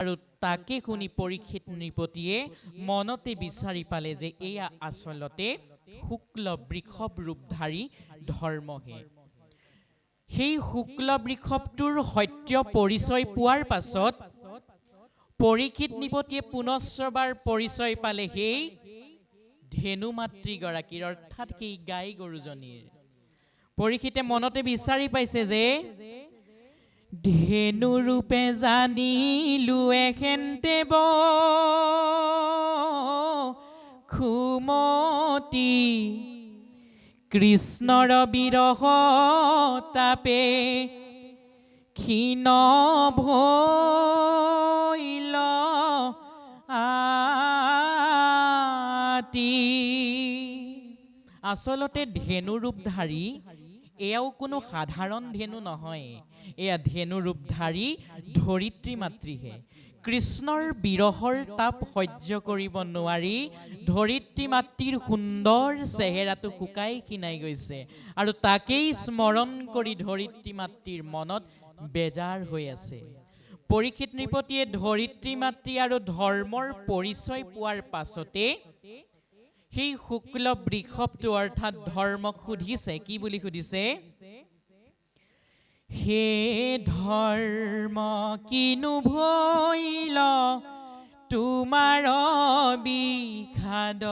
আৰু তাকে শুনি পৰীক্ষিত নৃপতিয়ে মনতে বিচাৰি পালে যে এয়া আচলতে শুক্ল বৃষভ ৰূপধাৰী ধৰ্মহে। সেই শুক্ল বৃষভটোৰ সত্য পৰিচয় পোৱাৰ পাছত পৰীক্ষিত নৃপতিয়ে পুনশ্চবাৰ পৰিচয় পালে সেই ধেনু মাতৃগৰাকীৰ, অৰ্থাৎ সেই গাই গৰুজনীৰ। পৰীক্ষিতে মনতে বিচাৰি পাইছে যে ধেনু ৰূপে জানিলো এখেন্তে খুমতি, কৃষ্ণৰ বিৰহ তাপে ক্ষীণ ভৈল আতি। আচলতে ধেনু ৰূপধাৰী এয়াও কোনো সাধাৰণ ধেনু নহয়, এয়া ধেনু ৰূপধাৰী ধৰিত্ৰী মাতৃহে। কৃষ্ণৰ বিৰহৰ তাপ সহ্য কৰিব নোৱাৰি ধৰিত্ৰী মাতৃৰ সুন্দৰ চেহেৰাটো শুকাই ক্ষীণাই গৈছে, আৰু তাকেই স্মৰণ কৰি ধৰিত্ৰী মাতৃৰ মনত বেজাৰ হৈ আছে। পৰীক্ষিত নৃপতিয়ে ধৰিত্ৰী মাতৃ আৰু ধৰ্মৰ পৰিচয় পোৱাৰ পাছতে সেই শুক্ল বৃষভটো অৰ্থাৎ ধৰ্মক সুধিছে, কি বুলি সুধিছে? হে ধৰ্ম কিনো ভৈল তোমাৰ বিষাদ,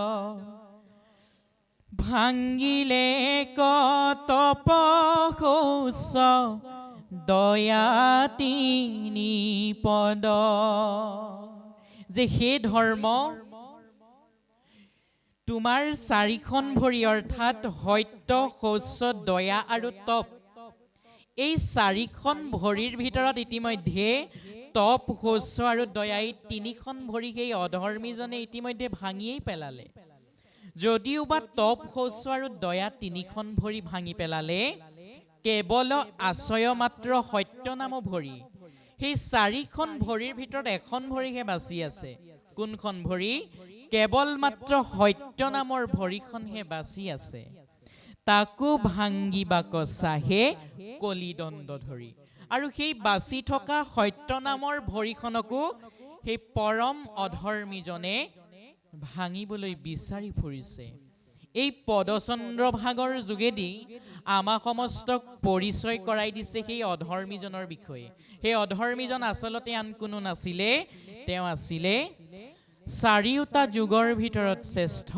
ভাঙ্গিলে কতপ শৌচ দয়া তিনি পদ। যে হে ধৰ্ম, তোমাৰ চাৰিখন ভৰি অৰ্থাৎ সত্য, শৌচ, দয়া আৰু তপ, এই চাৰিখন ভৰিৰ ভিতৰত ইতিমধ্যে তপ, শৌচ আৰু দয়া, এই তিনিখন ভৰি সেই অধৰ্মীজনে ইতিমধ্যে ভাঙিয়েই পেলালে। যদিওবা তপ, শৌচ আৰু দয়া তিনিখন ভৰি ভাঙি পেলালে, কেৱল আশ্ৰয় মাত্ৰ সত্য নাম ভৰি, সেই চাৰিখন ভৰিৰ ভিতৰত এখন ভৰিহে বাচি আছে। কোনখন ভৰি? কেৱল মাত্ৰ সত্য নামৰ ভৰিখনহে বাচি আছে। তাকো ভাঙ্গিবাক চাহে কলিদণ্ড ধৰি। আৰু সেই বাচি থকা সত্য নামৰ ভৰিখনকো সেই পৰম অধৰ্মীজনে ভাঙিবলৈ বিচাৰি ফুৰিছে। এই পদচন্দ্ৰভাগৰ যোগেদি আমাক সমস্তক পৰিচয় কৰাই দিছে সেই অধৰ্মীজনৰ বিষয়ে। সেই অধৰ্মীজন আচলতে আন কোনো নাছিলে, তেওঁ আছিলে চাৰিওটা যুগৰ ভিতৰত শ্ৰেষ্ঠ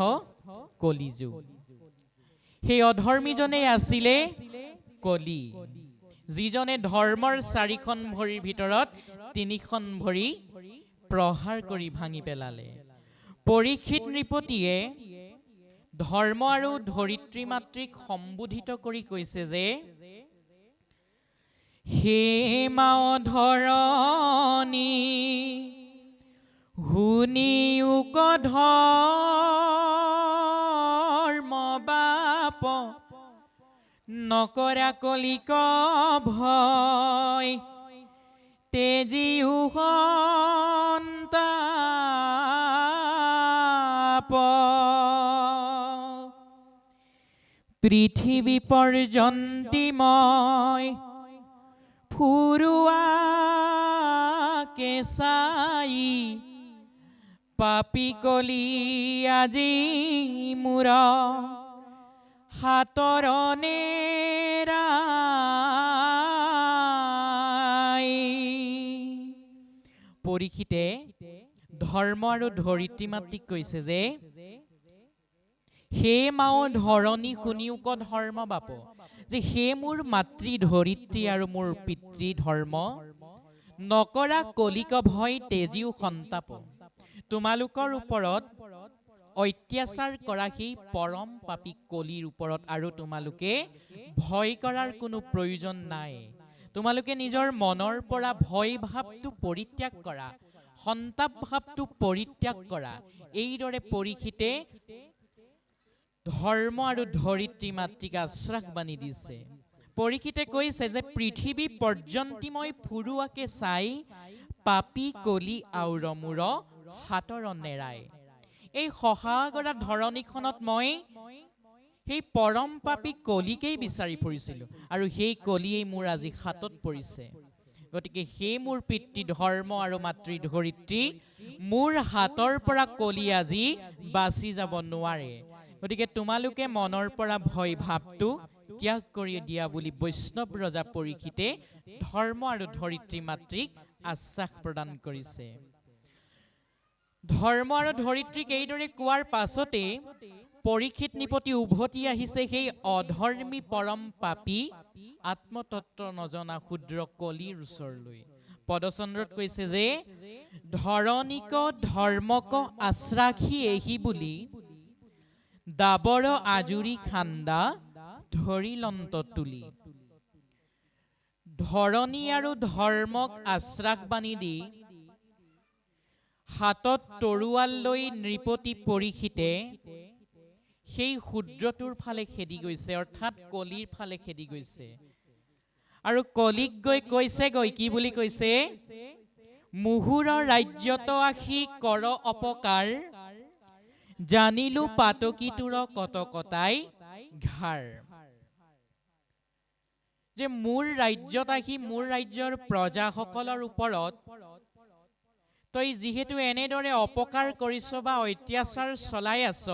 কলিযুগ। সেই অধৰ্মীজনেই আছিলে কলি, যিজনে ধৰ্মৰ চাৰিখন ভৰিৰ ভিতৰত তিনিখন ভৰি প্ৰহাৰ কৰি ভাঙি পেলালে। পৰীক্ষিত নৃপতিয়ে ধৰ্ম আৰু ধৰিত্ৰী মাতৃক সম্বোধিত কৰি কৈছে যে হে মাও ধৰণী শুনিও ধৰ্ম বাপ, নকৰা কলিক ভয় তেজিও সন্তাপ। পৃথিৱী পৰ্যন্তি মই ফুৰুৱাকে চাই, পাপী কলি আজি মোৰ হাতৰ নেৰাই। পৰীক্ষিতে ধৰ্ম আৰু ধৰিত্ৰী মাতৃক কৈছে যে হে মাও ধৰণী শুনিও ক ধৰ্ম বাপ, যে হে মোৰ মাতৃ ধৰিত্ৰী আৰু মোৰ পিতৃ ধৰ্ম, নকৰা কলিক ভয় তেজিও সন্তাপ। তোমালোকৰ ওপৰত অত্যাচাৰ কৰা সেই পৰম পাপী কলিৰ ওপৰত আৰু তোমালোকে ভয় কৰাৰ কোনো প্ৰয়োজন নাই। তোমালোকে নিজৰ মনৰ পৰা ভয় ভাৱটো পৰিত্যাগ কৰা, সন্তাপ ভাৱটো পৰিত্যাগ কৰা। এইদৰে পৰীক্ষিতে ধৰ্ম আৰু ধৰিত্ৰী মাতৃক আশ্বাস বাণী দিছে। পৰীক্ষিতে কৈছে যে পৃথিৱী পৰ্যন্তি মই ফুৰুৱাকে চাই, পাপী কলি আউৰ মোৰ হাতৰ নেৰাই। এই সহাগৰা ধৰণীখনত মই সেই পৰম পাপী কলিকেই বিচাৰি ফুৰিছিলো, আৰু সেই কলিয়েই মোৰ আজি হাতত পৰিছে। গতিকে সেই মোৰ পিতৃ ধৰ্ম আৰু মাতৃ ধৰিত্ৰী মোৰ হাতৰ পৰা কলি আজি বাচি যাব নোৱাৰে। গতিকে তোমালোকে মনৰ পৰা ভয় ভাৱটো ত্যাগ কৰি দিয়া বুলি বৈষ্ণৱ ৰজা পৰীক্ষিতে ধৰ্ম আৰু ধৰিত্ৰী মাতৃক আশ্বাস প্ৰদান কৰিছে। ধৰ্ম আৰু ধৰিত্ৰীক এইদৰে কোৱাৰ পাছতে পৰীক্ষিত নৃপতি উভতি আহিছে সেই অধৰ্মী পৰম পাপী আত্মতত্ত্ব নজনা ক্ষুদ্ৰ কলিৰ ওচৰলৈ। পদচন্দ্ৰত কৈছে যে ধৰণিক ধৰ্মক আশ্ৰাখী এহি বুলি দাবৰ আজুৰি খান্দা ধৰিলন্ত তুলি। ধৰণী আৰু ধৰ্মক আশ্ৰাস বাণী দি হাতত তৰোৱাল লৈ নৃপতি পৰীক্ষিতে সেই ক্ষুদ্ৰটোৰ ফালে খেদি গৈছে, অৰ্থাৎ কলিৰ ফালে খেদি গৈছে। আৰু কলিক গৈ কৈছেগৈ, কি বুলি কৈছে? মুহুৰৰ ৰাজ্যত আহি কৰ অপকাৰ, জানিলো পাতকী তোৰ কটকটাই ঘাৰ। যে মোৰ ৰাজ্যত আহি মোৰ ৰাজ্যৰ প্ৰজাসকলৰ ওপৰত তই যিহেতু এনেদৰে অপকাৰ কৰিছ বা অত্যাচাৰ চলাই আছ,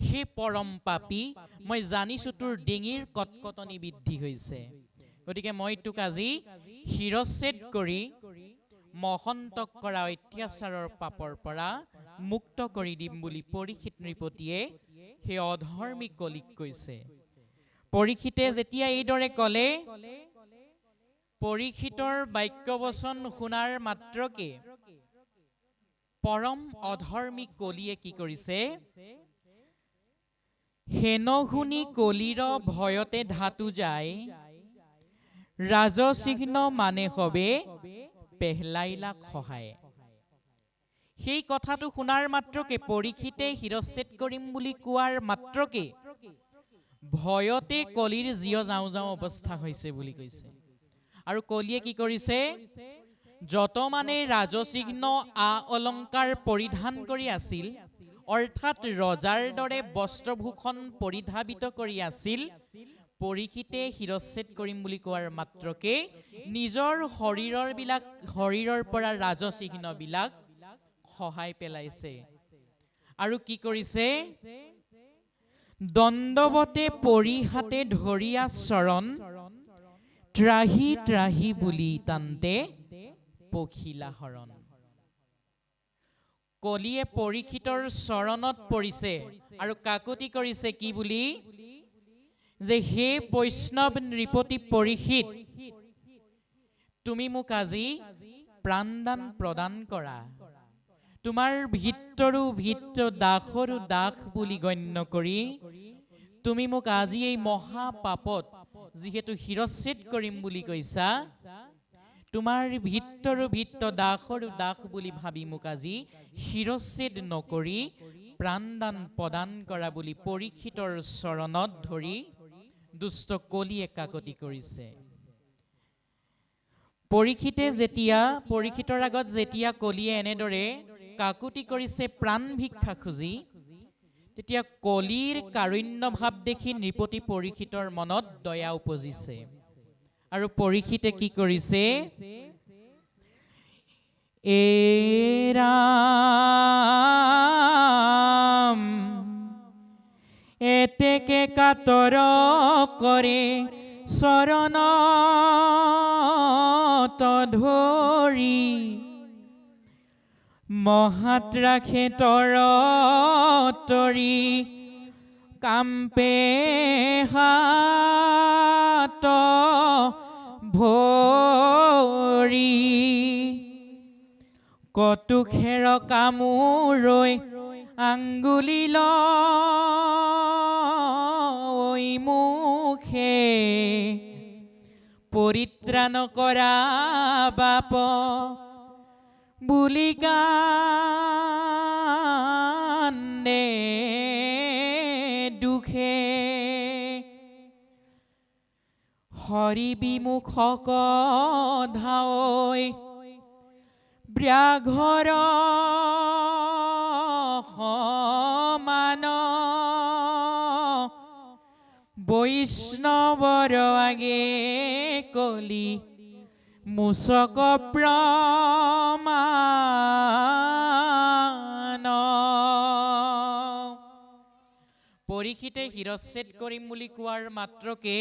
সেই পৰম পাপী মই জানিছো তোৰ ডিঙিৰ কটকটনি বৃদ্ধি হৈছে। গতিকে মই তোক আজি শিৰচ্ছেদ কৰি মহন্তক কৰা অত্যাচাৰৰ পাপৰ পৰা মুক্ত কৰি দিম বুলি পৰীক্ষিত নৃপতিয়ে সেই অধৰ্মী কলিক কৈছে। পৰীক্ষিতে যেতিয়া এইদৰে ক'লে, পৰীক্ষিতৰ বাক্যবচন শুনাৰ মাত্ৰকে পৰম অধৰ্মী কলিয়ে কি কৰিছে? হেন শুনি কলিৰ ভয়তে ধাতু যায়, ৰাজচিহ্ন মানে সবে পেহলাইলা সহায়। সেই কথাটো শুনাৰ মাত্ৰকে পৰীক্ষিতে শিৰচ্ছেদ কৰিম বুলি কোৱাৰ মাত্ৰকে ভয়তে কলিৰ জিয় যাওঁ যাওঁ অৱস্থা হৈছে বুলি কৈছে। আৰু কলিয়ে কি কৰিছে? যত মানে ৰাজচিহ্ন আ অলংকাৰ পৰিধান কৰি আছিল, অৰ্থাৎ ৰজাৰ দৰে বস্ত্ৰভূষণ পৰিধাবিত কৰি আছিল, পৰীক্ষিতে শিৰচ্ছেদ কৰিম বুলি কোৱাৰ মাত্ৰকে নিজৰ শৰীৰৰ পৰা ৰাজচিহ্ন বিলাক সহায় পেলাইছে। আৰু কি কৰিছে? দণ্ডৱতে পৰি হাতে ধৰিয়া চৰণ, ত্ৰাহি ত্ৰাহি বুলি তান্তে পখিলা হৰণ। কলিয়ে পৰীক্ষিতৰ চৰণত পৰিছে আৰু কাকুতি কৰিছে, কি বুলি? যে হে বৈষ্ণৱ নৃপতি পৰীক্ষিত, তুমি মোক আজি প্ৰাণদান প্ৰদান কৰা। তোমাৰ ভিতৰো ভিত দাসৰো দাস বুলি গণ্য কৰি তুমি মোক আজি এই মহাপাপত যিহেতু শিৰচ্ছেদ কৰিম বুলি কৈছা, তোমাৰ ভিতৰো ভিত দাসৰো দাস বুলি ভাবি মোক আজি শিৰচ্ছেদ নকৰি প্ৰাণদান প্ৰদান কৰা বুলি পৰীক্ষিতৰ চৰণত ধৰি দুষ্ট কলিয়ে কাকতি কৰিছে। পৰীক্ষিতৰ আগত যেতিয়া কলিয়ে এনেদৰে কাকুতি কৰিছে প্ৰাণ ভিক্ষা খুজি, তেতিয়া কলিৰ কাৰুণ্য ভাৱ দেখি নৃপতি পৰীক্ষিতৰ মনত দয়া উপজিছে। আৰু পৰীক্ষিতে কি কৰিছে? এ ৰাম এতেকে কাতৰ কৰে চৰণত ধৰি, মহাত ৰাখে তৰ তৰি কাম্পে হাত ভৰি, কটুখেৰ কামোৰৈ আঙ্গুলি লৈ মুখে, পৰিত্ৰাণ কৰা বাপ বুলি কান্দে দুখে, হৰি বিমুখক ধাৱৈ ব্যাঘ্ৰ সমান, বৈষ্ণৱৰ আগে কলি মুচক প্ৰমাণ। পৰীক্ষিতে শিৰচ্ছেদ কৰিম বুলি কোৱাৰ মাত্ৰকে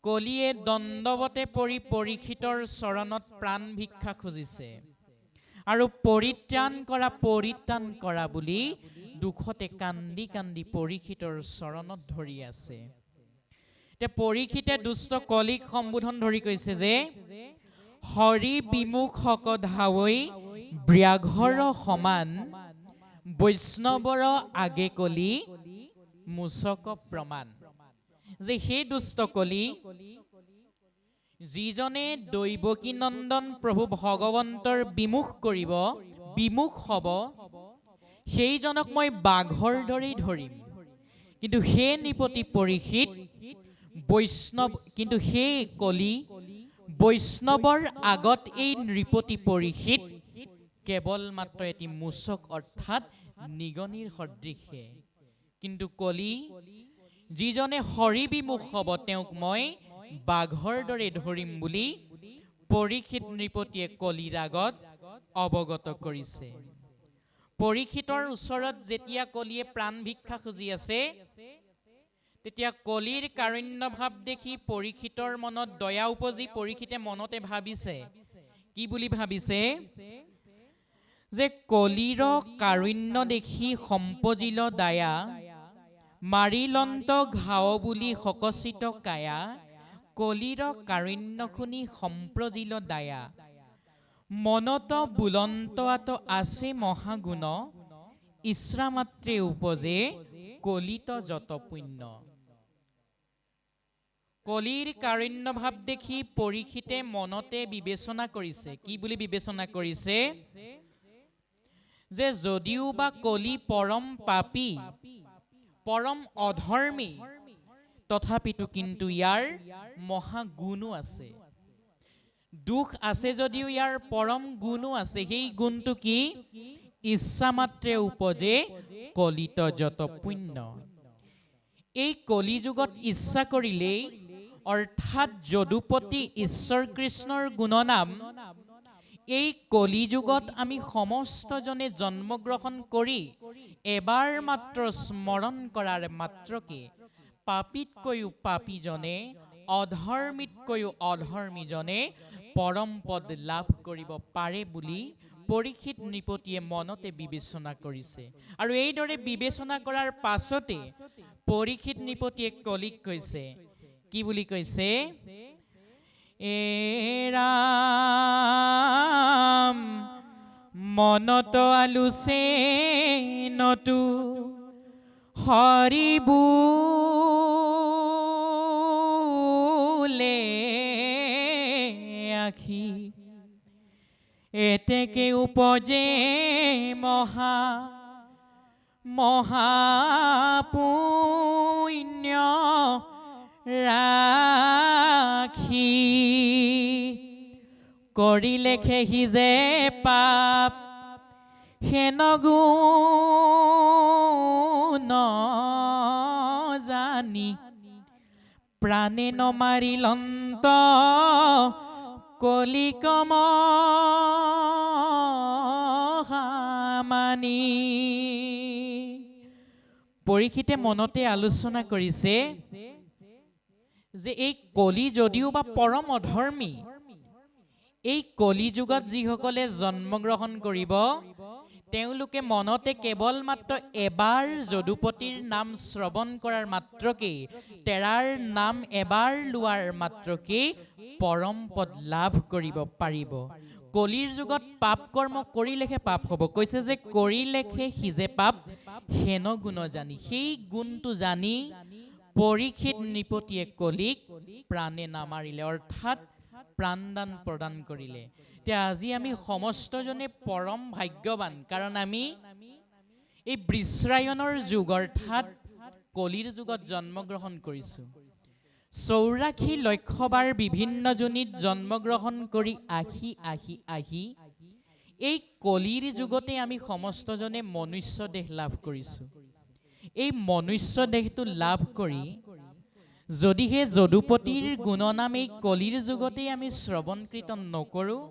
কলিয়ে দণ্ডৱতে পৰি পৰীক্ষিতৰ চৰণত প্ৰাণ ভিক্ষা খুজিছে আৰু পৰিত্ৰাণ কৰা বুলি দুখতে কান্দি কান্দি পৰীক্ষিতৰ চৰণত ধৰি আছে। এতিয়া পৰীক্ষিতে দুষ্ট কলিক সম্বোধন ধৰি কৈছে যে হৰি বিমুখ হক ধাৱৈ ব্যাঘ্ৰৰ সমান, বৈষ্ণৱৰ আগে কলি মুচক প্ৰমাণ। যে সেই দুষ্ট কলি যিজনে দৈৱকী নন্দন প্ৰভু ভগৱন্তৰ বিমুখ হব, সেইজনক মই বাঘৰ দৰেই ধৰিম। কিন্তু সেই নৃপতি পৰীক্ষিত সেই কলি বৈষ্ণৱৰ আগত এই নৃপতি পৰীক্ষিত কেৱল মাত্ৰ এটি মুচক অৰ্থাৎ নিগনিৰ সদৃশে। কিন্তু কলি যিজনে হৰি বিমুখ হব তেওঁক মই বাঘৰ দৰে ধৰিম বুলি পৰীক্ষিত নৃপতিয়ে কলিৰ আগত অৱগত কৰিছে। পৰীক্ষিতৰ ওচৰত যেতিয়া কলিয়ে প্ৰাণ ভিক্ষা খুজি আছে, তেতিয়া কলিৰ কাৰুণ্য ভাৱ দেখি পৰীক্ষিতৰ মনত দয়া উপজি পৰীক্ষিতে মনতে ভাবিছে, কি বুলি ভাবিছে? যে কলিৰ কাৰুণ্য দেখি সম্পজিল দায়া, মাৰিলন্ত ঘাও বুলি সকচিত কায়া। কলিৰ কাৰুণ্য শুনি সম্প্ৰজিল দায়া, মনত বুলন্ত আত আছে মহাগুণ, ইচ্ছা মাত্ৰে উপজে কলিত যত পুণ্য। কলিৰ কাৰুণ্য ভাৱ দেখি পৰীক্ষিতে মনতে বিবেচনা কৰিছে। কি বুলি বিবেচনা কৰিছে? যে যদিও বা কলি পৰম পাপী, পৰম অধৰ্মী, তথাপিতো কিন্তু ইয়াৰ মহাগুণো আছে। দুখ আছে যদিও ইয়াৰ পৰম গুণো আছে। সেই গুণটো কি? ইচ্ছা মাত্ৰে উপজে কলিত যত পুণ্য। এই কলি যুগত ইচ্ছা কৰিলেই, অৰ্থাৎ যদুপতি ঈশ্বৰ কৃষ্ণৰ গুণনাম এই কলি যুগত আমি সমস্তজনে জন্মগ্ৰহণ কৰি এবাৰ মাত্ৰ স্মৰণ কৰাৰ মাত্ৰকে পাপীতকৈও পাপীজনে, অধৰ্মীতকৈও অধৰ্মীজনে পৰম পদ লাভ কৰিব পাৰে বুলি পৰীক্ষিত নৃপতিয়ে মনতে বিবেচনা কৰিছে। আৰু এইদৰে বিবেচনা কৰাৰ পাছতে পৰীক্ষিত নৃপতিয়ে কলিক কৈছে, কি বুলি কৈছে? এ ৰাম মনত আলোচে নতু হৰি বোলে আখি, এতেকে উপজে মহাপুণ্য ৰাখি। কৰিলেখে সিজে পাপ হেন গুণ জানি, প্ৰাণে নমাৰিলন্ত কলিকম মানি। পৰীক্ষিতে মনতে আলোচনা কৰিছে যে এই কলি যদিও বা পৰম অধৰ্মী, এই কলি যুগত যিসকলে জন্মগ্ৰহণ কৰিব তেওঁলোকে মনতে কেৱল মাত্ৰ এবাৰ যদুপতিৰ নাম শ্ৰৱণ কৰাৰ মাত্ৰকেই, তেৰাৰ নাম এবাৰ লোৱাৰ মাত্ৰকেই পৰম পদ লাভ কৰিব পাৰিব। কলিৰ যুগত পাপ কৰ্ম কৰিলেহে পাপ হ'ব। কৈছে যে কৰিলেখে সিজে পাপ হেন গুণ জানি। সেই গুণটো জানি পৰীক্ষিত নৃপতিয়ে কলিক প্ৰাণে নামাৰিলে, অৰ্থাৎ প্ৰাণদান প্ৰদান কৰিলে। এতিয়া আজি আমি সমস্তজনে পৰম ভাগ্যৱান, কাৰণ আমি এই বৃশ্ৰায়নৰ যুগ অৰ্থাৎ কলিৰ যুগত জন্মগ্ৰহণ কৰিছোঁ। 84 লক্ষ বাৰ বিভিন্ন যোনিত জন্মগ্ৰহণ কৰি আহি এই কলিৰ যুগতে আমি সমস্তজনে মনুষ্য দেহ লাভ কৰিছোঁ। এই মনুষ্য দেহটো লাভ কৰি যদিহে যদুপতিৰ গুণনাম এই কলিৰ যুগতেই আমি শ্ৰৱণ কীৰ্তন নকৰোঁ,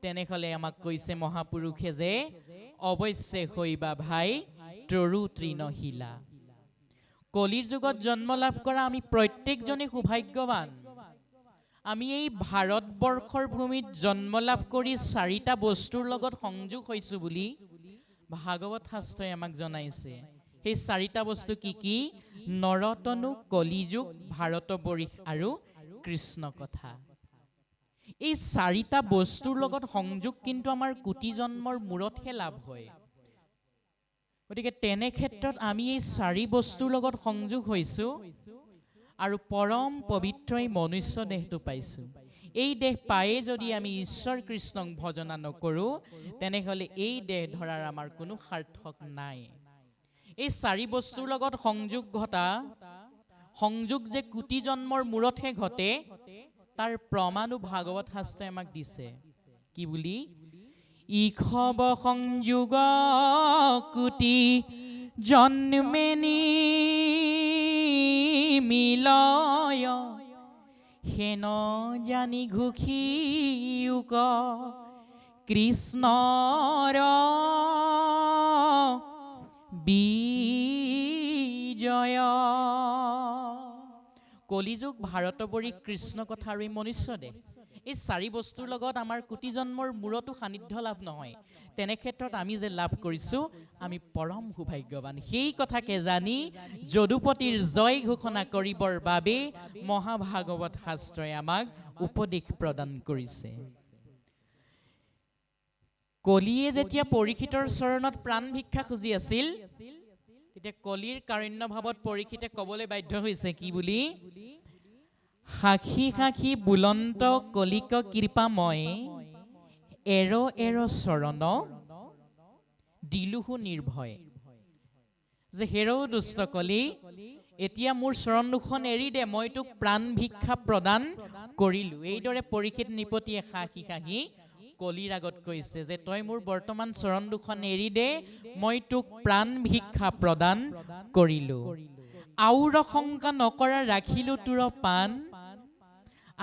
তেনেহ'লে আমাক কৈছে মহাপুৰুষে যে অৱশ্যে হৈবা ভাই তৰু তৃণশীলা। কলিৰ যুগত জন্ম লাভ কৰা আমি প্ৰত্যেকজনে সৌভাগ্যৱান। আমি এই ভাৰতবৰ্ষৰ ভূমিত জন্ম লাভ কৰি 4টা বস্তুৰ লগত সংযোগ হৈছোঁ বুলি ভাগৱত শাস্ত্ৰই আমাক জনাইছে। সেই 4টা বস্তু কি কি? নৰতনু, কলিযুগ, ভাৰতবৰ্ষ আৰু কৃষ্ণ কথা। এই 4টা বস্তুৰ লগত সংযোগ কিন্তু আমাৰ কোটি জন্মৰ মূৰতহে লাভ হয়। গতিকে তেনে ক্ষেত্ৰত আমি এই 4 বস্তুৰ লগত সংযোগ হৈছোঁ আৰু পৰম পবিত্ৰ এই মনুষ্য দেহটো পাইছোঁ। এই দেহ পায়ে যদি আমি ঈশ্বৰ কৃষ্ণক ভজনা নকৰোঁ, তেনেহ'লে এই দেহ ধৰাৰ আমাৰ কোনো সাৰ্থক নাই। এই 4 বস্তুৰ লগত সংযোগ ঘটা, সংযোগ যে কোটি জন্মৰ মূৰতহে ঘটে, তাৰ প্ৰমাণো ভাগৱত শাস্ত্ৰই আমাক দিছে। কি বুলি? ইখব সংযোগ কোটি জন্মেনি মিলয়, হেন জানি ঘুষিউক কৃষ্ণৰ বিজয়। কলিযুগ, ভাৰতবৰ্ষ, কৃষ্ণ কথা আৰু এই মনুষ্য দেহ, এই 4 বস্তুৰ লগত আমাৰ কোটি জন্মৰ মূৰতো সান্নিধ্য লাভ নহয়। তেনে ক্ষেত্ৰত আমি যে লাভ কৰিছোঁ, আমি পৰম সৌভাগ্যৱান। সেই কথাকে জানি যদুপতিৰ জয় ঘোষণা কৰিবৰ বাবে মহাভাগৱত শাস্ত্ৰই আমাক উপদেশ প্ৰদান কৰিছে। কলিয়ে যেতিয়া পৰীক্ষিতৰ চৰণত প্ৰাণ ভিক্ষা খুজি আছিল, তেতিয়া কলিৰ কাৰুণ্য ভাৱত পৰীক্ষিতে ক'বলৈ বাধ্য হৈছে কি বুলি? সাক্ষী সাক্ষী বুলন্ত কলিক কৃপাময়, এৰ এৰ চৰণ দিলোহু নিৰ্ভয়। যে হেৰৌ দুষ্ট কলি, এতিয়া মোৰ চৰণ দুখন এৰি দে, মই তোক প্ৰাণ ভিক্ষা প্ৰদান কৰিলোঁ। এইদৰে পৰীক্ষিত নৃপতিয়ে সাক্ষী সাক্ষী কলিৰ আগত কৈছে যে তই মোৰ বৰ্তমান চৰণ দুখন এৰি দে, মই তোক প্ৰাণ ভিক্ষা প্ৰদান কৰিলোঁ। আউৰ শংকা নকৰা ৰাখিলোঁ তোৰ পাণ,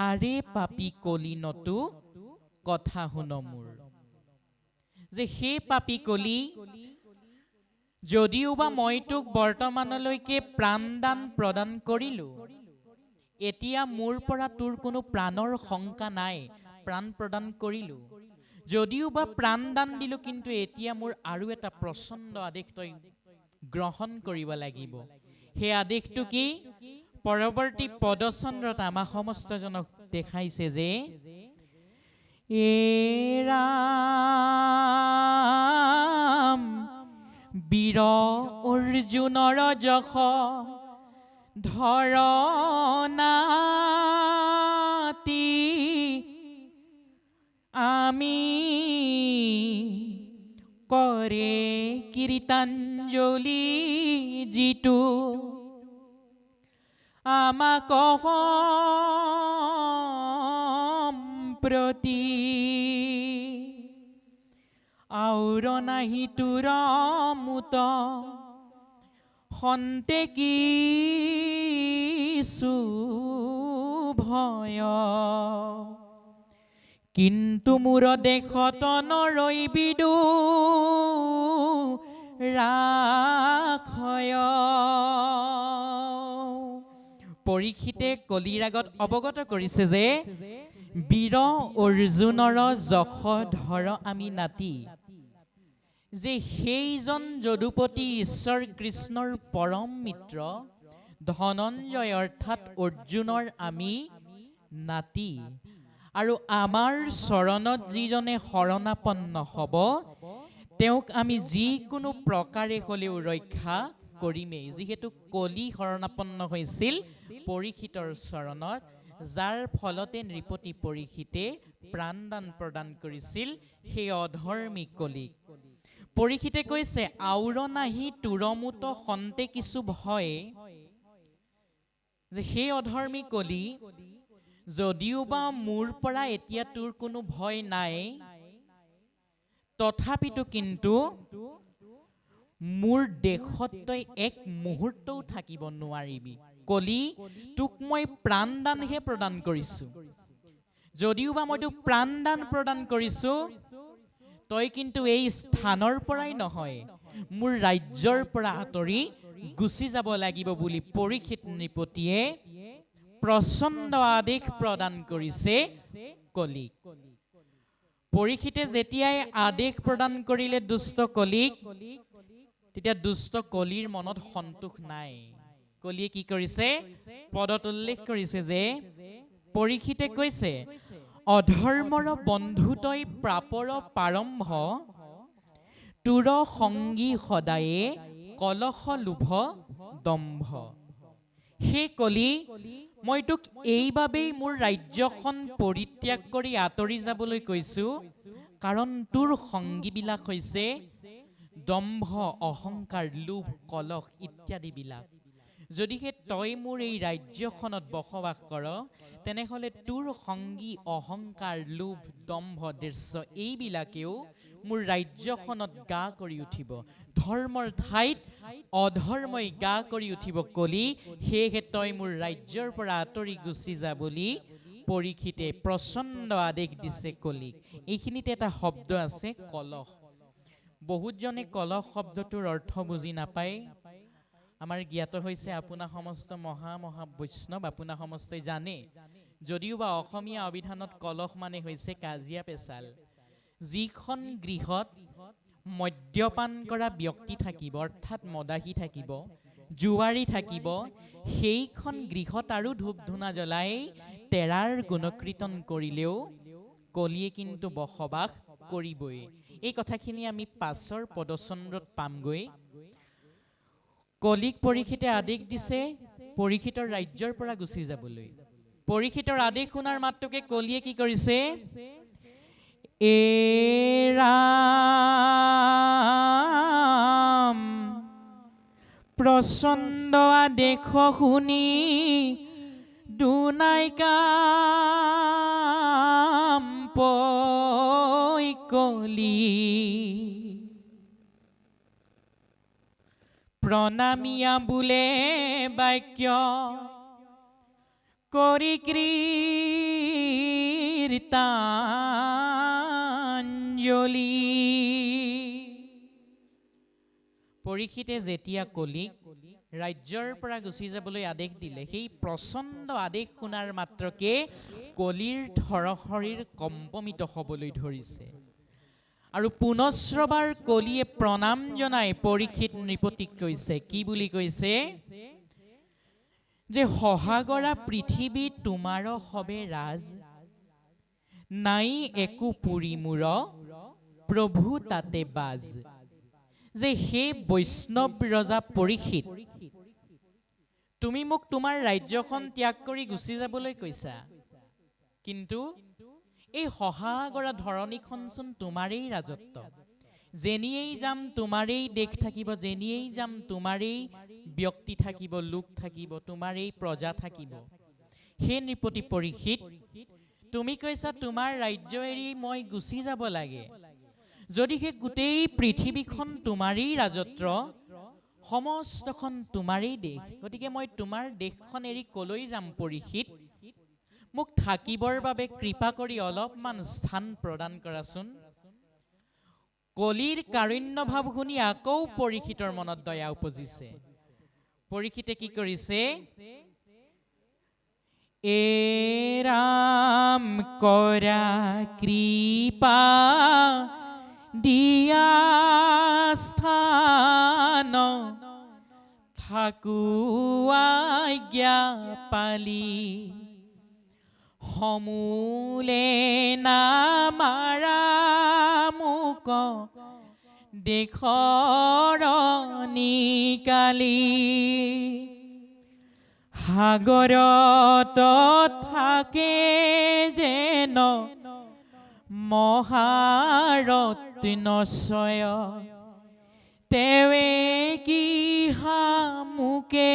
আৰে পাপী কলি নতু কথা শুন মোৰ। যে সেই পাপী কলি, যদিও বা মই তোক বৰ্তমানলৈকে প্ৰাণদান প্ৰদান কৰিলোঁ, এতিয়া মোৰ পৰা তোৰ কোনো প্ৰাণৰ শংকা নাই, প্ৰাণ প্ৰদান কৰিলোঁ। যদিও বা প্ৰাণদান দিলোঁ, কিন্তু এতিয়া মোৰ আৰু এটা প্ৰচণ্ড আদেশ তই গ্ৰহণ কৰিব লাগিব। সেই আদেশটো কি? পৰৱৰ্তী পদচন্দ্ৰত আমাৰ সমস্তজনক দেখাইছে যে এ ৰাম বীৰ অৰ্জুনৰ যশ ধৰণাতি, আমি কৰে কীৰ্তাঞ্জলি যিটো, আমাক সম্প্ৰতি আউৰ নাহি তোৰ মুত সন্তে কিছু ভয়, কিন্তু মোৰ দেশত নৰৈ বিদু ৰাখয়। পৰীক্ষিতে কলিৰ আগত অৱগত কৰিছে যে বীৰ অৰ্জুনৰ যশ ধৰ আমি নাতি, যে সেইজন যদুপতি ঈশ্বৰ কৃষ্ণৰ পৰম মিত্ৰ ধনঞ্জয় অৰ্থাৎ অৰ্জুনৰ আমি নাতি, আৰু আমাৰ চৰণত যিজনে শৰণাপন্ন হ'ব, তেওঁক আমি যিকোনো প্ৰকাৰে হ'লেও ৰক্ষা কৰিমেই। যিহেতু কলি শৰণাপন্ন হৈছিল পৰীক্ষিতৰ চৰণত, যাৰ ফলতে নৃপতি পৰীক্ষিতে প্ৰাণদান প্ৰদান কৰিছিল সেই অধৰ্মী কলিক। পৰীক্ষিতে কৈছে আউৰ নাহি তোৰ মুত সন্তে কিছু ভয়, যে সেই অধৰ্মী কলি, যদিও বা মোৰ পৰা এতিয়া তোৰ কোনো ভয় নাই, তথাপিতো কিন্তু মোৰ দেশত তই এক মুহূৰ্তও থাকিব নোৱাৰিবি। কলি তোক মই প্ৰাণদানহে প্ৰদান কৰিছো যদিও বা মই তোক প্ৰাণদান প্ৰদান কৰিছো তই কিন্তু এই স্থানৰ পৰাই নহয় মোৰ ৰাজ্যৰ পৰা আঁতৰি গুচি যাব লাগিব বুলি পৰীক্ষিত নৃপতিয়ে প্ৰচণ্ড আদেশ প্ৰদান কৰিছে কলিক পৰীক্ষিতে যেতিয়াই আদেশ প্ৰদান কৰিলে দুষ্ট কলিক তেতিয়া দুষ্ট কলিৰ মনত সন্তোষ নাই কলিয়ে কি কৰিছে পদত উল্লেখ কৰিছে যে পৰীক্ষিতে কৈছে অধৰ্মৰ বন্ধু তই প্ৰাপৰ প্ৰাৰম্ভ তোৰ সংগী সদায়ে কলহ লোভ দম্ভ হে কলি মই তোক এইবাবেই মোৰ ৰাজ্যখন পৰিত্যাগ কৰি আঁতৰি যাবলৈ কৈছো কাৰণ তোৰ সংগীবিলাক হৈছে দম্ভ অহংকাৰ লোভ কলহ ইত্যাদি বিলাক যদিহে তই মোৰ এই ৰাজ্যখনত বসবাস কৰ তেনেহলে তোৰ সংগী অহংকাৰ লোভ দম্ভ দৃশ্য এইবিলাকেও মোৰ ৰাজ্যখনত গা কৰি উঠিব ধৰ্মৰ ঠাইত অধৰ্মই গা কৰি উঠিব কলি সেয়েহে তই মোৰ ৰাজ্যৰ পৰা আঁতৰি গুচি যা বুলি পৰীক্ষিতে প্ৰচণ্ড আদেশ দিছে কলিক এইখিনিতে এটা শব্দ আছে কলহ বহুতজনে কলহ শব্দটোৰ অৰ্থ বুজি নাপায় আমাৰ জ্ঞাত হৈছে আপোনা সমস্ত মহা বৈষ্ণৱ আপোনা সমস্তই জানে যদিও বা অসমীয়া অভিধানত কলহ মানে হৈছে কাজিয়া পেচাল যিখন গৃহত মদ্যপান কৰা ব্যক্তি থাকিব অৰ্থাৎ মদাহী থাকিব জুৱাৰী থাকিব সেইখন গৃহত আৰু ধূপ ধূনা জ্বলাই তেৰাৰ গুণকীৰ্তন কৰিলেও কলিয়ে কিন্তু বসবাস কৰিবই এই কথাখিনি আমি পাছৰ পদচন্দ্ৰত পামগৈ কলিক পৰীক্ষিতে আদেশ দিছে পৰীক্ষিতৰ ৰাজ্যৰ পৰা গুচি যাবলৈ পৰীক্ষিতৰ আদেশ শুনাৰ মাত্ৰকে কলিয়ে কি কৰিছে ৰাম প্ৰচণ্ড আদেশ শুনি দুনাই কাম পই কলি প্ৰণামিয়া বোলে বাক্য কৰি কীৰ্তাঞ্জলি পৰীক্ষিতে যেতিয়া কলিক ৰাজ্যৰ পৰা গুচি যাবলৈ আদেশ দিলে সেই প্ৰচণ্ড আদেশ শুনাৰ মাত্ৰকে কলিৰ থৰশৰীৰ কম্পমিত হ'বলৈ ধৰিছে আৰু পুনশ্ৰবাৰ কলিয়ে প্ৰণাম জনাই পৰীক্ষিত নৃপতিক কৈছে কি বুলি কৈছে যে সহাগৰা পৃথিৱী তোমাৰ হবে ৰাজ নাই একো পুৰি মূৰ প্ৰভু তাতে বাজ যে হে বৈষ্ণৱ ৰজা পৰীক্ষিত তুমি মোক তোমাৰ ৰাজ্যখন ত্যাগ কৰি গুচি যাবলৈ কৈছা কিন্তু এই সহাগৰা ধৰণীখনচোন তোমাৰেই ৰাজত্ব যেনিয়েই যাম তোমাৰেই দেশ থাকিব যেনিয়েই যাম তোমাৰেই ব্যক্তি থাকিব লোক থাকিব তোমাৰেই প্ৰজা থাকিব হে নৃপতি পৰীক্ষিত তুমি কৈছা তোমাৰ ৰাজ্য এৰি মই গুচি যাব লাগে যদিহে গোটেই পৃথিৱীখন তোমাৰেই ৰাজত্ব সমস্তখন তোমাৰেই দেশ গতিকে মই তোমাৰ দেশখন এৰি কলৈ যাম পৰীক্ষিত মোক থাকিবৰ বাবে কৃপা কৰি অলপমান স্থান প্ৰদান কৰাচোন কলিৰ কাৰুণ্য ভাৱ শুনি আকৌ পৰীক্ষিতৰ মনত দয়া উপজিছে পৰীক্ষিতে কি কৰিছে এ ৰাম কৰা কৃপা দিয়া স্থান থাকো আজ্ঞা পালি সমূলে নামাৰা মোক দেশৰ নিকালি সাগৰত থাকে যেন মহাৰত্নশয় তেৱে কি হামুকে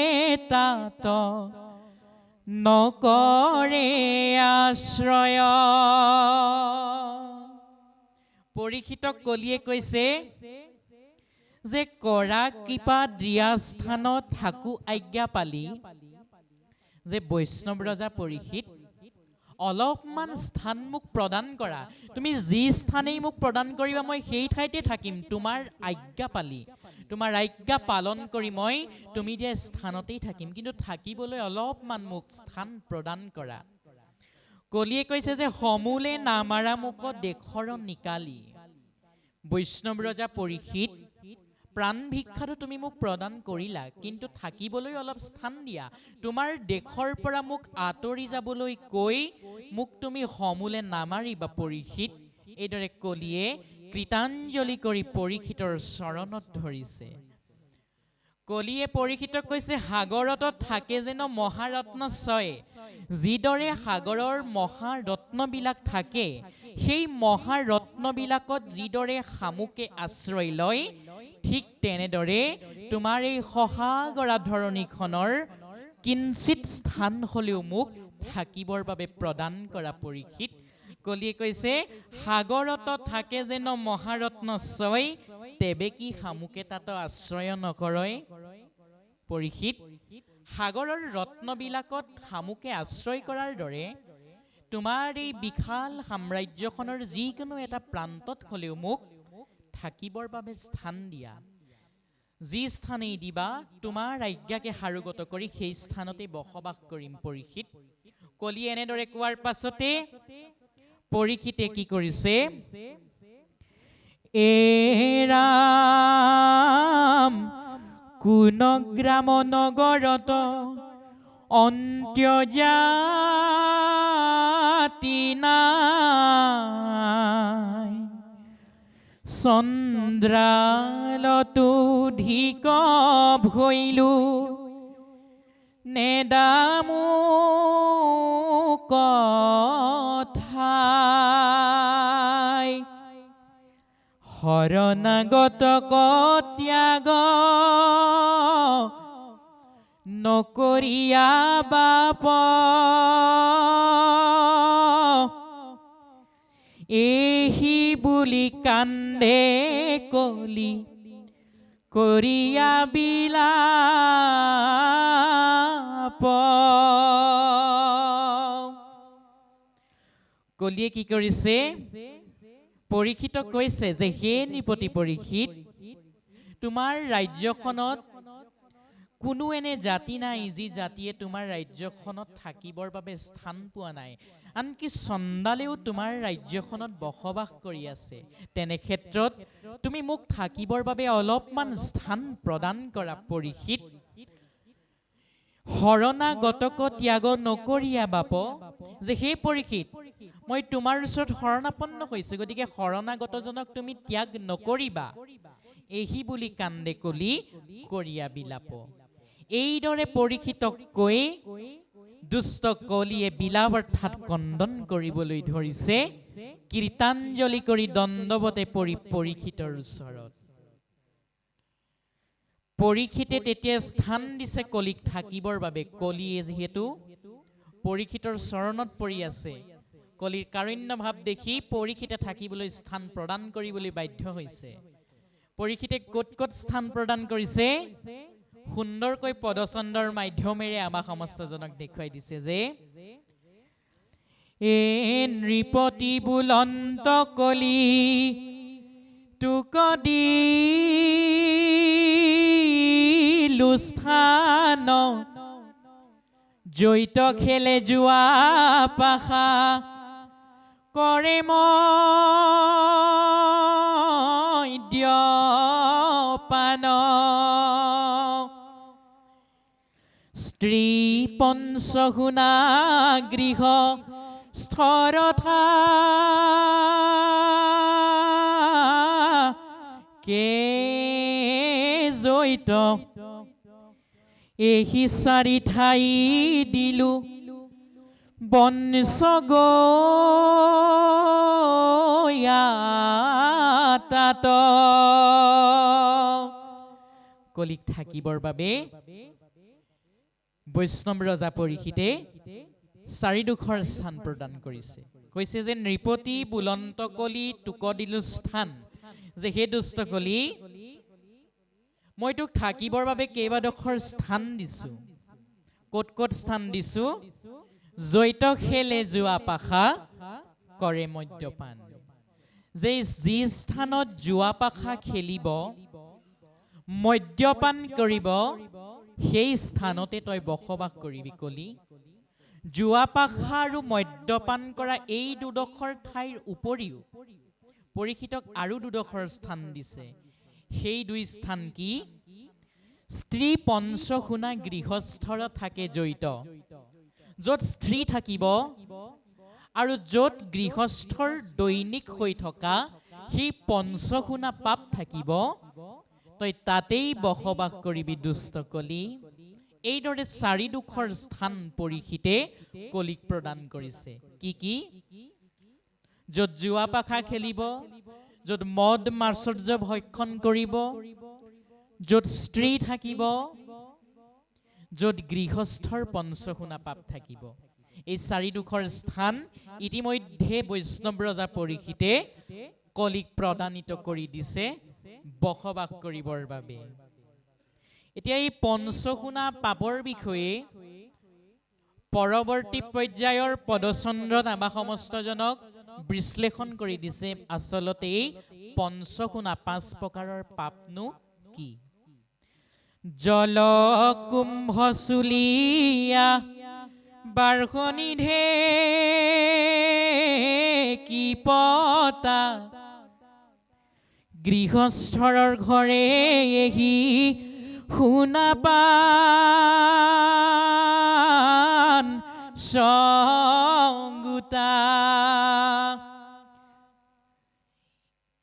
তাত নকৰে আশ্ৰয় পৰীক্ষিতক কলিয়ে কৈছে যে কৰা কৃপা দিয়া স্থানত থাকো আজ্ঞা পালি যে বৈষ্ণৱ ৰজা পৰীক্ষিত অলপমান স্থান মোক প্ৰদান কৰা, তুমি যি স্থানেই মোক প্ৰদান কৰিবা মই সেই ঠাইতে থাকিম, তোমাৰ আজ্ঞা পালি, তোমাৰ আজ্ঞা পালন কৰি মই তুমি দিয়া স্থানতেই থাকিম, কিন্তু থাকিবলৈ অলপমান মোক স্থান প্ৰদান কৰা। কলিয়ে কৈছে যে সমূলে নামাৰা মোক দেশৰ নিকালি। বৈষ্ণৱ ৰজা পৰীক্ষিত প্ৰাণ ভিক্ষাটো তুমি মোক প্ৰদান কৰিলা, কিন্তু থাকিবলৈ অলপ স্থান দিয়া, তোমাৰ দেশৰ পৰা মোক আঁতৰি যাবলৈ কৈ মোক তুমি সমূলে নামাৰিবা পৰীক্ষিত। এইদৰে কলিয়ে কৃতাঞ্জলি কৰি পৰীক্ষিতৰ চৰণত ধৰিছে। কলিয়ে পৰীক্ষিতক কৈছে সাগৰত থাকে যেন মহাৰত্ন ছয়, যিদৰে সাগৰৰ মহাৰত্নবিলাক থাকে, সেই মহাৰত্নবিলাকত যিদৰে শামুকে আশ্ৰয় লয়, ঠিক তেনেদৰে তোমাৰ এই সহাগৰা ধৰণীখনৰ কিঞ্চিত স্থান হ'লেও মোক থাকিবৰ বাবে প্ৰদান কৰা পৰীক্ষিত। কলিয়ে কৈছে সাগৰত থাকে যেন মহাৰত্ন ছয়, তেবে কি শামুকে তাত আশ্ৰয় নকৰয়। পৰীক্ষিত, সাগৰৰ ৰত্নবিলাকত শামুকে আশ্ৰয় কৰাৰ দৰে তোমাৰ এই বিশাল সাম্ৰাজ্যখনৰ যিকোনো এটা প্ৰান্তত হ'লেও মোক থাকিবৰ বাবে স্থান দিয়া, যি স্থানেই দিবা তোমাৰ আজ্ঞাকে সাৰোগত কৰি সেই স্থানতে বসবাস কৰিম পৰীক্ষিত। কলিয়ে এনেদৰে কোৱাৰ পাছতে পৰীক্ষিতে কি কৰিছে, এৰাম কুনগ্ৰাম নগৰত অন্ত্যজাতি নাই, চন্দ্ৰালতু ধিক ভৈলো নেদামো কথাই, শৰণাগত ত্যাগ নকৰিয়া বাপ, এহি বুলি কান্দে কলি কৰিয়া বিলাপ। কলিয়ে কি কৰিছে, পৰীক্ষিতক কৈছে যে হে নৃপতি পৰীক্ষিত, তোমাৰ ৰাজ্যখনত কোনো এনে জাতি নাই যি জাতিয়ে তোমাৰ ৰাজ্যখনত থাকিবৰ বাবে স্থান পোৱা নাই, আনকি চণ্ডালেও তোমাৰ ৰাজ্যখনত বসবাস কৰি আছে। তেনে ক্ষেত্ৰত তুমি মোক থাকিবৰ বাবে অলপমান স্থান প্ৰদান কৰা পৰীক্ষিত। শৰণাগতক ত্যাগ নকৰিয়া বাপ, যে সেই পৰীক্ষিত মই তোমাৰ ওচৰত শৰণাপন্ন হৈছো, গতিকে শৰণাগতজনক তুমি ত্যাগ নকৰিবা, এহি বুলি কান্দে কলি কৰিয়া বিলাপ। এইদৰে পৰীক্ষিতক কৈ দুষ্ট কলিয়ে বিলাপ অৰ্থাৎ কন্দন কৰিবলৈ ধৰিছে, কৃতাঞ্জলি কৰি দণ্ডৱতে পৰি পৰীক্ষিতৰ ওচৰত। পৰীক্ষিতে তেতিয়া স্থান দিছে কলিক থাকিবৰ বাবে। কলিয়ে যিহেতু পৰীক্ষিতৰ চৰণত পৰি আছে, কলিৰ কাৰুণ্য ভাৱ দেখি পৰীক্ষিতে থাকিবলৈ স্থান প্ৰদান কৰিবলৈ বাধ্য হৈছে। পৰীক্ষিতে ক'ত ক'ত স্থান প্ৰদান কৰিছে সুন্দৰকৈ পদচন্দৰ মাধ্যমেৰে আমাক সমস্তজনক দেখুৱাই দিছে যে, এ নৃপতি বুলন্ত কলি তোক দিলো স্থান, জৈত খেলে যোৱা পাশা কৰে মদ্যপান, স্ত্ৰী পঞ্চগুণা গৃহ স্থৰথা কে জৈত, এহি চাৰি ঠাই দিলো বংশ তাত। কলিক থাকিবৰ বাবে বৈষ্ণৱ ৰজা পৰীক্ষিতে চাৰিডোখৰ স্থান প্ৰদান কৰিছে। কৈছে যে নৃপতি বুলন্ত কলি তোক দিলো স্থান, যে হে দুষ্ট কলি মই তোক থাকিবৰ বাবে কেইবাডোখৰ স্থান দিছো। ক'ত ক'ত স্থান দিছো জৈত খেলে জুৱা পাখা কৰে মদ্যপান যে যি স্থানত জুৱা পাখা খেলিব মদ্যপান কৰিব সেই স্থানতে তই বসবাস কৰিবি কলি জুৱা পাখা আৰু মদ্যপান কৰা এই দুডোখৰ ঠাইৰ উপৰিও পৰীক্ষিতক আৰু দুডোখৰ স্থান দিছে সেই দুই স্থান কি স্ত্ৰী পঞ্চশুনা গৃহস্থৰ থাকে জড়িত য'ত স্ত্ৰী থাকিব আৰু য'ত গৃহস্থৰ দৈনিক হৈ থকা সেই পঞ্চশুনা পাপ থাকিব তই তাতেই বসবাস কৰিবি দুষ্ট কলি এইদৰে চাৰিডোখৰ স্থান পৰীক্ষিতে কলিক প্ৰদান কৰিছে কি য'ত জুৱা পাখা খেলিব য'ত মদ মাৰ্চৰ্য ভক্ষণ কৰিব য'ত স্ত্ৰী থাকিব য'ত গৃহস্থৰ পঞ্চশুনা পাপ থাকিব এই চাৰিডোখৰ স্থান ইতিমধ্যে বৈষ্ণৱ ৰজা পৰীক্ষিতে কলিক প্ৰদানিত কৰি দিছে বসবাস কৰিবৰ বাবে এতিয়া এই পঞ্চশুনা পাপৰ বিষয়ে পৰৱৰ্তী পৰ্যায়ৰ পদচন্দ্ৰ নামা সমস্তজনক বিশ্লেষণ কৰি দিছে আচলতে এই পঞ্চশুনা 5 প্ৰকাৰৰ পাপনো কি জল কুম্ভ চুলিয়া বাৰ্ষনিধে কি পতা গৃহস্থৰ ঘৰে এহি শুনাপান সংগুতা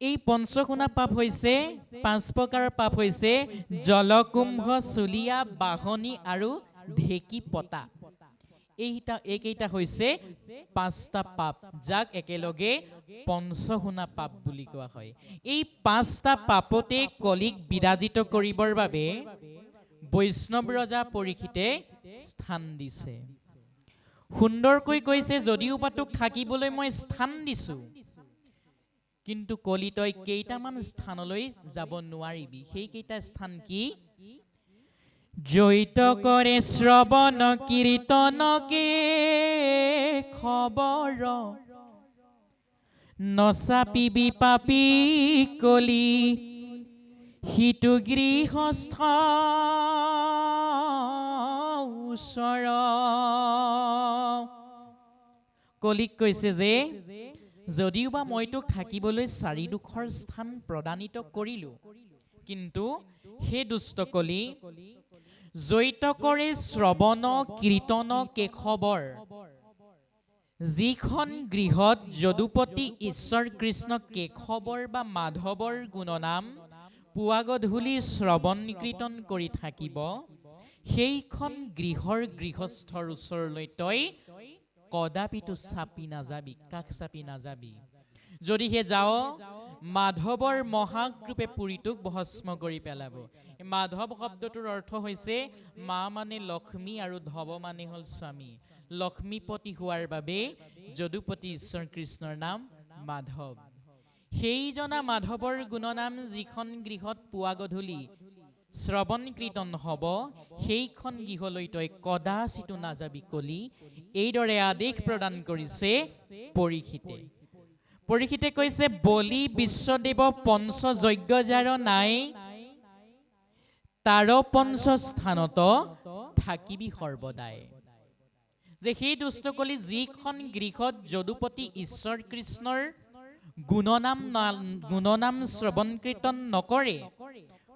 এই পঞ্চশুনা পাপ হৈছে 5 প্ৰকাৰৰ পাপ হৈছে জলকুম্ভ চুলিয়া বাহনী আৰু ঢেকি পতা এইকেইটা হৈছে 5টা পাপ যাক একেলগে পঞ্চশুনা পাপ বুলি কোৱা হয় এই 5টা পাপতে কলিক বিৰাজিত কৰিবৰ বাবে বৈষ্ণৱ ৰজা পৰীক্ষিতে স্থান দিছে সুন্দৰকৈ কৈছে যদিও পাতোক থাকিবলৈ মই স্থান দিছো কিন্তু কলি তই কেইটামান স্থানলৈ যাব নোৱাৰিবি সেইকেইটা স্থান কি জৈত কৰে শ্ৰৱণ কীৰ্তনকে খবৰ নচাপিবি পাপি কলি সিটো গৃহস্থ ওচৰ কলিক কৈছে যে যদিওবা মই তোক থাকিবলৈ চাৰিডোখৰ স্থান প্ৰদানিত কৰিলো কিন্তু হে দুষ্ট কলি জৈত কৰে শ্ৰৱণ কীৰ্তন কেশৱৰ যিখন গৃহত যদুপতি ঈশ্বৰ কৃষ্ণ কেশৱৰ বা মাধৱৰ গুণনাম পুৱা গধূলি শ্ৰৱণ কীৰ্তন কৰি থাকিব সেইখন গৃহৰ গৃহস্থৰ ওচৰলৈ তই কদাপিতো চাপি নাযাবি কাষ চাপি নাযাবি যদিহে যাও মাধৱৰ মহাকৃপে পুৰীটোক ভস্ম কৰি পেলাব মাধৱ শব্দটোৰ অৰ্থ হৈছে মা মানে লক্ষ্মী আৰু ধৱ মানে হল স্বামী লক্ষ্মীপতি হোৱাৰ বাবে যদুপতি ঈশ্বৰ কৃষ্ণৰ নাম মাধৱ সেইজনা মাধৱৰ গুণনাম যিখন গৃহত পুৱা গধূলি শ্ৰৱণ কীৰ্তন হব সেইখন গৃহলৈ তই কদাচিতো নাযাবি কলি এইদৰে আদেশ প্ৰদান কৰিছে পৰীক্ষিতে কৈছে বলি বিশ্বদেৱ পঞ্চ যজ্ঞ যাৰ নাই তাৰ পঞ্চ স্থানত থাকিবি সৰ্বদাই যে সেই দুষ্ট কলি যিখন গৃহত যদুপতি ঈশ্বৰ কৃষ্ণৰ গুণনাম শ্ৰৱণ কীৰ্তন নকৰে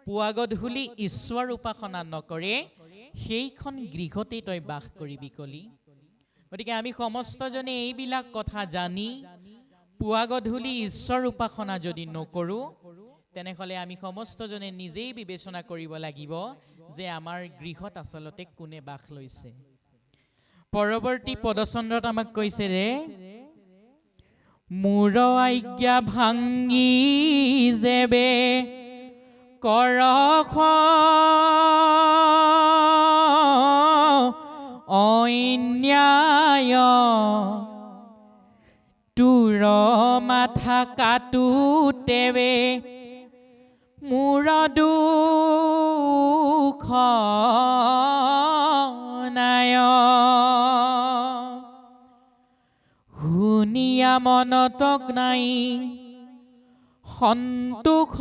পুৱা গধূলি ঈশ্বৰ উপাসনা নকৰে সেইখন গৃহতে তই বাস কৰিবি কলি গতিকে আমি সমস্তজনে এইবিলাক কথা জানি পুৱা গধূলি ঈশ্বৰ উপাসনা যদি নকৰো তেনেহলে আমি সমস্তজনে নিজেই বিবেচনা কৰিব লাগিব যে আমাৰ গৃহত আচলতে কোনে বাস লৈছে পৰৱৰ্তী পদচন্দ্ৰত আমাক কৈছে ৰে মূৰ আজ্ঞা ভাঙি যেবে কৰখ অন্যায় তোৰ মাথা কাটো তেবে মূৰ দুখ নাই মনতক নাই সন্তোষ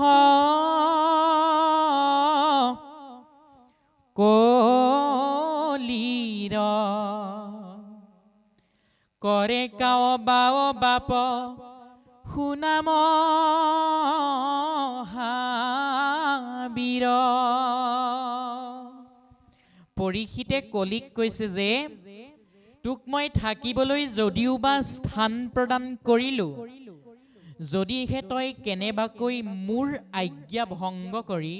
কলিৰ কৰে কাও বাও বাপ সুনাম হাবীৰ। পৰীক্ষিতে কলিক কৈছে যে তোক মই থাকিবলৈ যদিও বা স্থান প্ৰদান কৰিলো, যদিহে তই কেনেবাকৈ মোৰ আজ্ঞা ভংগ কৰি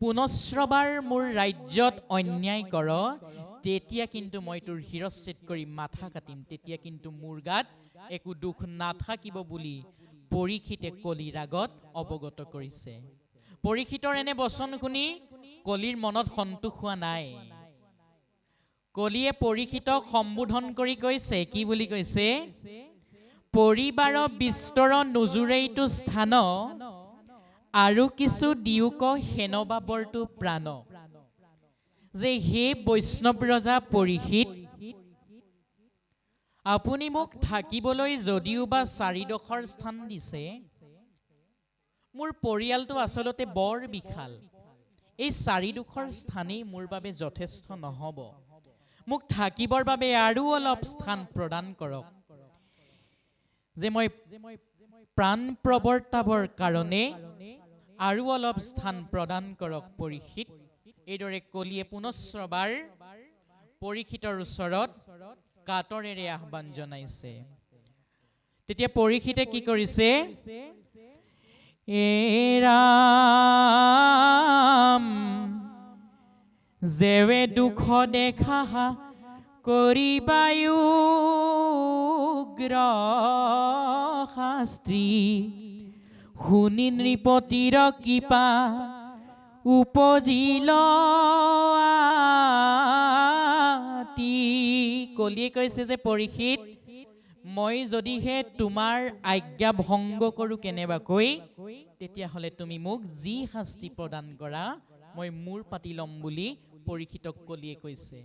পুনশ্ৰবাৰ মোৰ ৰাজ্যত অন্যায় কৰ, তেতিয়া কিন্তু মই তোৰ শিৰচ্ছেদ কৰি মাথা কাটিম, তেতিয়া কিন্তু মোৰ গাত একো দুখ নাথাকিব বুলি পৰীক্ষিতে কলিৰ আগত অৱগত কৰিছে। পৰীক্ষিতৰ এনে বচন শুনি কলিৰ মনত সন্তোষ হোৱা নাই। কলিয়ে পৰীক্ষিতক সম্বোধন কৰি কৈছে, কি বুলি কৈছে? পৰিবাৰ বিস্তৰ নোজোৰেইটো স্থান, আৰু কিছু দিওক সেনবাবৰটো প্ৰাণ। যে হে বৈষ্ণৱ ৰজা পৰীক্ষিত, আপুনি মোক থাকিবলৈ যদিও বা 4ডোখৰ স্থান দিছে, মোৰ পৰিয়ালটো আচলতে বৰ বিশাল। এই 4ডোখৰ স্থানেই মোৰ বাবে যথেষ্ট নহব, মোক থাকিবৰ বাবে আৰু অলপ স্থান প্ৰদান কৰক, যে মই প্ৰাণ প্ৰৱৰ্তাবৰ কাৰণে আৰু অলপ স্থান প্ৰদান কৰক পৰীক্ষিত। এইদৰে কলিয়ে পুনশ্ৰবাৰ পৰীক্ষিতৰ ওচৰত কাতৰেৰে আহ্বান জনাইছে। তেতিয়া পৰীক্ষিতে কি কৰিছে? ৰাম যেৱে দুখ দেখা কৰিবায়ু শাস্ত্ৰী, শুনি নৃপতিৰ কৃপা উপজিল আতি। কলিয়ে কৈছে যে পৰীক্ষিত, মই যদিহে তোমাৰ আজ্ঞা ভংগ কৰোঁ কেনেবাকৈ, তেতিয়াহ'লে তুমি মোক যি শাস্তি প্ৰদান কৰা মই মূৰ পাতি ল'ম বুলি পৰীক্ষিতক কলিয়ে কৈছে।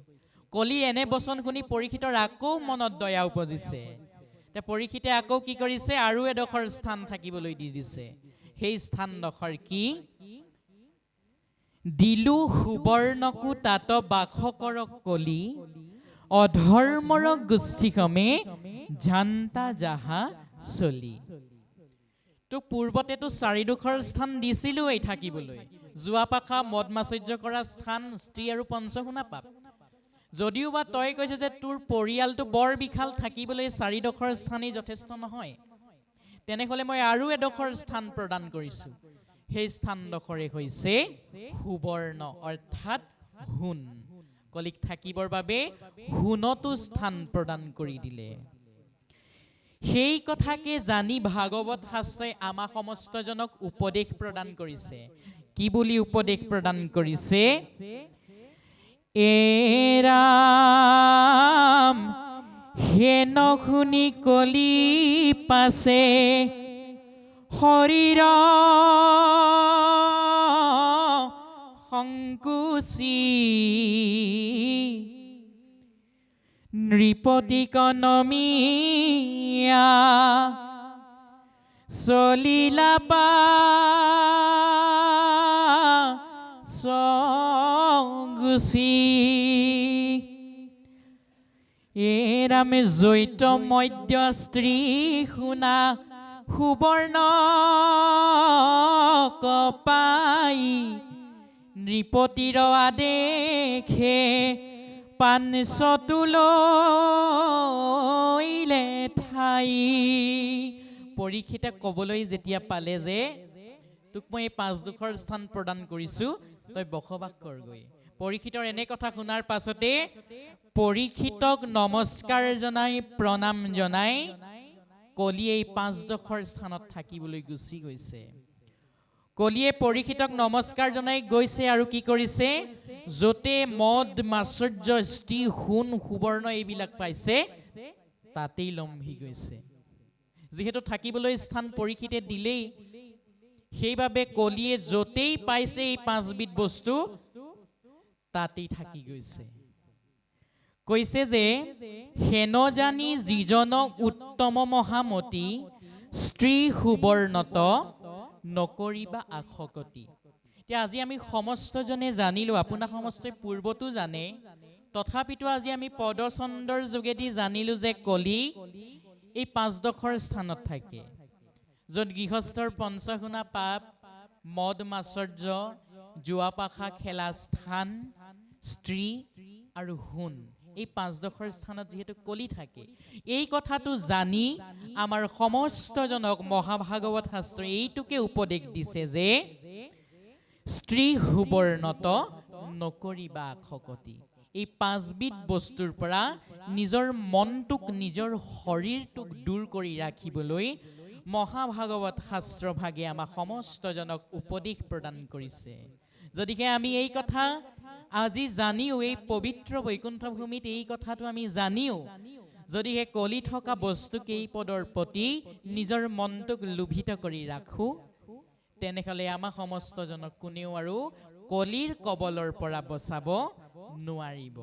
কলিৰ এনে বচন শুনি পৰীক্ষিতৰ আকৌ মনত দয়া উপজিছে। পৰীক্ষিতে আকৌ কি কৰিছে? আৰু এডোখৰ স্থান থাকিবলৈ দি দিছে। সেই স্থানডোখৰ কি? দিলো সুবৰ্ণকো তাত বাস কৰক কলি, অধৰ্মৰ গোষ্ঠীকমে জানতা যাহা চলি। তো পূৰ্বতেতো 4ডোখৰ স্থান দিছিলোৱেই থাকিবলৈ, যোৱা পাখা মদ মাচৰ্য কৰা স্থান, স্ত্ৰী আৰু পঞ্চশুনা পাপ। যদিও বা তই কৈছে যে তোৰ পৰিয়ালটো বৰ বিশাল, থাকিবলৈ 4ডোখৰ স্থানেই যথেষ্ট নহয়, তেনেহ'লে মই আৰু এডোখৰ স্থান প্ৰদান কৰিছোঁ। সেই স্থানডোখৰে হৈছে সুবৰ্ণ, অৰ্থাৎ সোণ। কলিক থাকিবৰ বাবে সোণতো স্থান প্ৰদান কৰি দিলে। সেই কথাকে জানি ভাগৱত শাস্ত্ৰই আমা সমস্তজনক উপদেশ প্ৰদান কৰিছে। কি বুলি উপদেশ প্ৰদান কৰিছে? ৰাম হেন শুনি কলি পাছে শৰীৰ সংকুচি, নৃপতিক নমিয়া চলিলা গুচি। ৰামে জৈত মধ্য স্ত্ৰী শুনা সুবৰ্ণ কপাই, নৃপতিৰ আদেশে পাঞ্চতুলৈলে ঠাই। পৰীক্ষিতে ক'বলৈ যেতিয়া পালে যে তোক মই এই 5ডোখৰ স্থান প্ৰদান কৰিছোঁ, তই বসবাস কৰগৈ। পৰীক্ষিতৰ এনে কথা শুনাৰ পাছতে পৰীক্ষিতক নমস্কাৰ জনাই প্ৰণাম জনাই কলিয়ে এই 5ডোখৰ স্থানত থাকিবলৈ গুচি গৈছে। কলিয়ে পৰীক্ষিতক নমস্কাৰ জনাই গৈছে আৰু কি কৰিছে? য'তে মদ মাচৰ্য স্ত্ৰী সোণ সুবৰ্ণ এইবিলাক পাইছে তাতেই লম্ভি গৈছে। যিহেতু থাকিবলৈ স্থান পৰীক্ষিতে দিলেই, সেইবাবে কলিয়ে য'তেই পাইছে এই 5বিধ বস্তু তাতেই থাকি গৈছে। কৈছে যে হেন জানি যিজনক উত্তম মহামতি স্ত্ৰী সুবৰ্ণত নকৰিবা আশকতি। এতিয়া আজি আমি সমস্তজনে জানিলো, আপোনাক সমস্তই পূৰ্বতো জানে, তথাপিতো আজি আমি পদচন্দৰ যোগেদি জানিলো যে কলি এই 5ডোখৰ স্থানত থাকে, য'ত গৃহস্থৰ পঞ্চগুণা পাপ, মদ মাচৰ্য, জুৱা পাশা খেলা স্থান, স্ত্ৰী আৰু সোণ, এই 5ডোখৰ স্থানত যিহেতু কলি থাকে, এই কথাটো জানি আমাৰ সমস্তজনক মহাভাগৱত শাস্ত্ৰই এইটোকে উপদেশ দিছে যে স্ত্ৰী সুবৰ্ণত নকৰিবা আশকতি। এই 5বিধ বস্তুৰ পৰা নিজৰ মনটোক, নিজৰ শৰীৰটোক দূৰ কৰি ৰাখিবলৈ মহাভাগৱত শাস্ত্ৰভাগে আমাক সমস্তজনক উপদেশ প্ৰদান কৰিছে। যদিহে আমি এই কথা আজি জানিও, এই পবিত্ৰ বৈকুণ্ঠ ভূমিত এই কথাটো আমি জানিও, যদিহে কলি থকা বস্তুকেইপদৰ প্ৰতি নিজৰ মনটোক লোভিত কৰি ৰাখো, তেনেহলে আমাক সমস্তজনক কোনেও আৰু কলিৰ কবলৰ পৰা বচাব নোৱাৰিব।